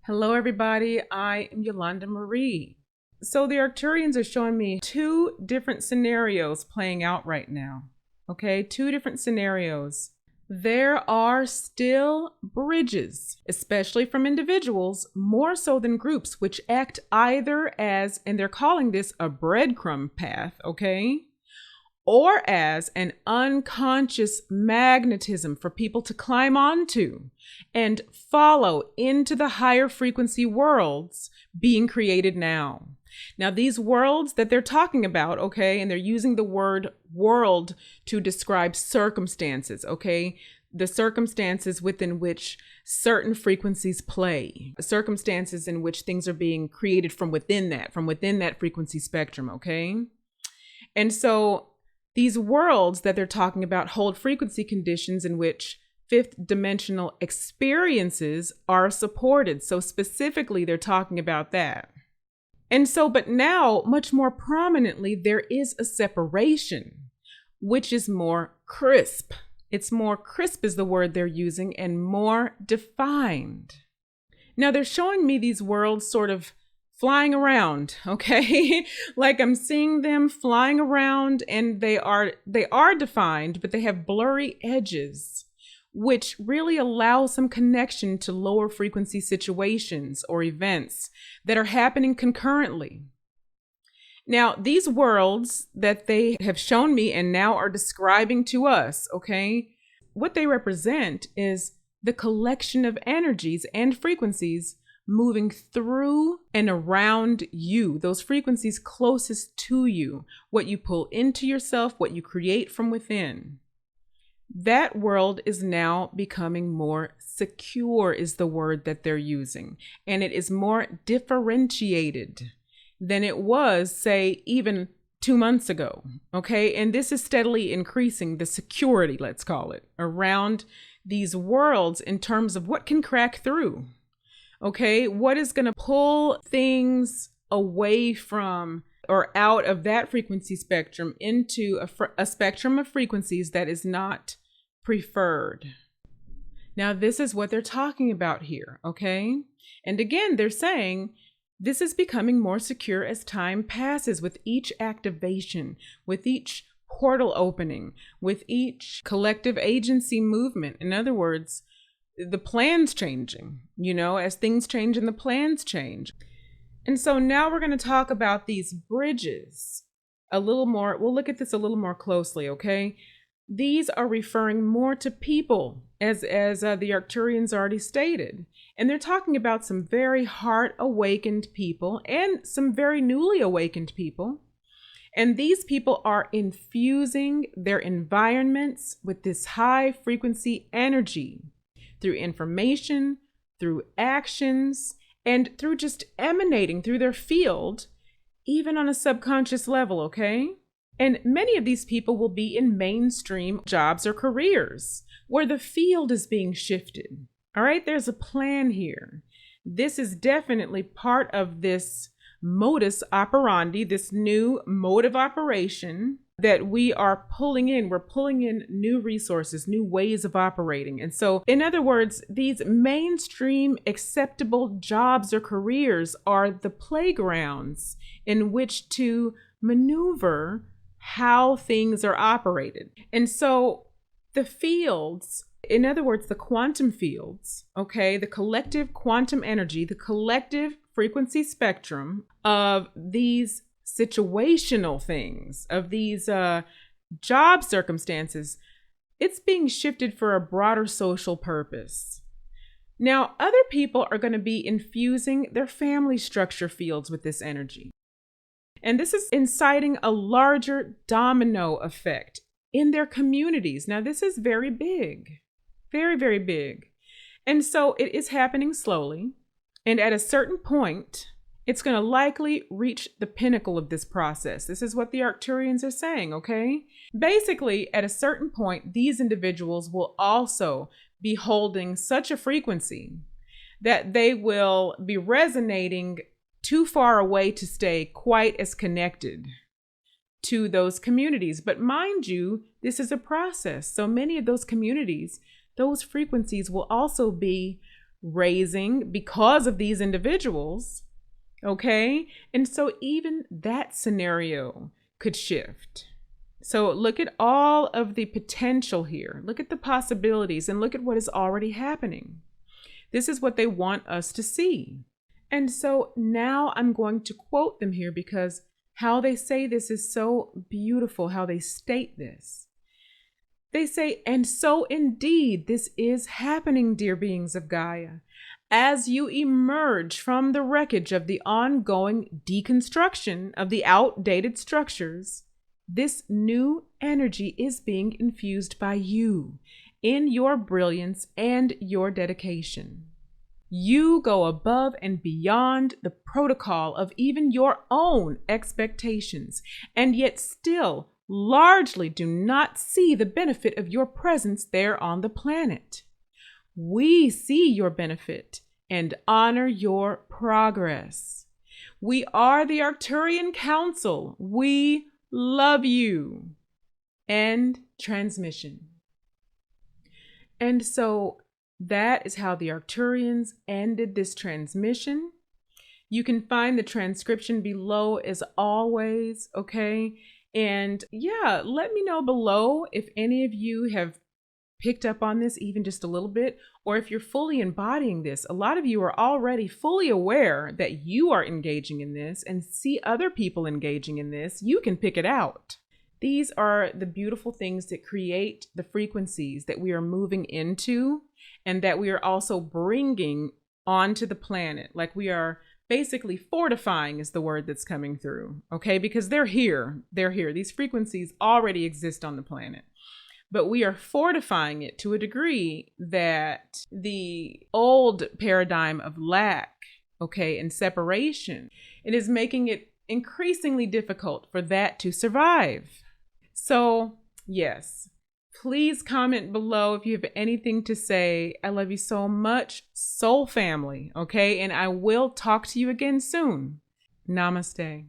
Hello, everybody. I am Yolanda Marie. So the Arcturians are showing me two different scenarios playing out right now. Okay, two different scenarios. There are still bridges, especially from individuals, more so than groups, which act either as, and they're calling this a breadcrumb path, okay? Or as an unconscious magnetism for people to climb onto and follow into the higher frequency worlds being created now. Now, these worlds that they're talking about, okay, and they're using the word world to describe circumstances, okay, the circumstances within which certain frequencies play, circumstances in which things are being created from within that frequency spectrum, okay? And so these worlds that they're talking about hold frequency conditions in which fifth dimensional experiences are supported. So specifically, they're talking about that. And so, but now, much more prominently, there is a separation, which is more crisp. It's more crisp is the word they're using, and more defined. Now, they're showing me these worlds sort of flying around, okay? Like I'm seeing them flying around, and they are defined, but they have blurry edges, which really allow some connection to lower frequency situations or events that are happening concurrently. Now, these worlds that they have shown me and now are describing to us, okay, what they represent is the collection of energies and frequencies moving through and around you, those frequencies closest to you, what you pull into yourself, what you create from within. That world is now becoming more secure, is the word that they're using, and it is more differentiated than it was, say, even 2 months ago, okay? And this is steadily increasing the security, let's call it, around these worlds in terms of what can crack through. Okay, what is going to pull things away from or out of that frequency spectrum into a spectrum of frequencies that is not preferred? Now, this is what they're talking about here, okay? And again, they're saying this is becoming more secure as time passes with each activation, with each portal opening, with each collective agency movement. In other words, the plan's changing, as things change and the plans change. And so now we're going to talk about these bridges a little more. We'll look at this a little more closely, okay? These are referring more to people, as the Arcturians already stated. And they're talking about some very heart-awakened people and some very newly awakened people. And these people are infusing their environments with this high-frequency energy through information, through actions, and through just emanating through their field, even on a subconscious level, okay? And many of these people will be in mainstream jobs or careers where the field is being shifted. All right, there's a plan here. This is definitely part of this modus operandi, this new mode of operation that we are pulling in. We're pulling in new resources, new ways of operating. And so, in other words, these mainstream acceptable jobs or careers are the playgrounds in which to maneuver how things are operated. And so the fields, in other words, the quantum fields, okay, the collective quantum energy, the collective frequency spectrum of these situational things, of these job circumstances, it's being shifted for a broader social purpose. Now, other people are going to be infusing their family structure fields with this energy. And this is inciting a larger domino effect in their communities. Now, this is very big, very, very big. And so it is happening slowly. And at a certain point, it's going to likely reach the pinnacle of this process. This is what the Arcturians are saying, okay? Basically, at a certain point, these individuals will also be holding such a frequency that they will be resonating too far away to stay quite as connected to those communities. But mind you, this is a process. So many of those communities, those frequencies will also be raising because of these individuals. Okay. And so even that scenario could shift. So look at all of the potential here. Look at the possibilities and look at what is already happening. This is what they want us to see. And so now I'm going to quote them here because how they say this is so beautiful, how they state this. They say, and so indeed this is happening, dear beings of Gaia. As you emerge from the wreckage of the ongoing deconstruction of the outdated structures, this new energy is being infused by you in your brilliance and your dedication. You go above and beyond the protocol of even your own expectations, and yet still largely do not see the benefit of your presence there on the planet. We see your benefit and honor your progress. We are the Arcturian Council. We love you. End transmission. And so that is how the Arcturians ended this transmission. You can find the transcription below as always, okay? And yeah, let me know below if any of you have picked up on this even just a little bit, or if you're fully embodying this. A lot of you are already fully aware that you are engaging in this and see other people engaging in this. You can pick it out. These are the beautiful things that create the frequencies that we are moving into and that we are also bringing onto the planet. Like we are basically fortifying is the word that's coming through, okay? Because they're here. They're here. These frequencies already exist on the planet. But we are fortifying it to a degree that the old paradigm of lack, okay, and separation, it is making it increasingly difficult for that to survive. So, yes, please comment below if you have anything to say. I love you so much, soul family, okay? And I will talk to you again soon. Namaste.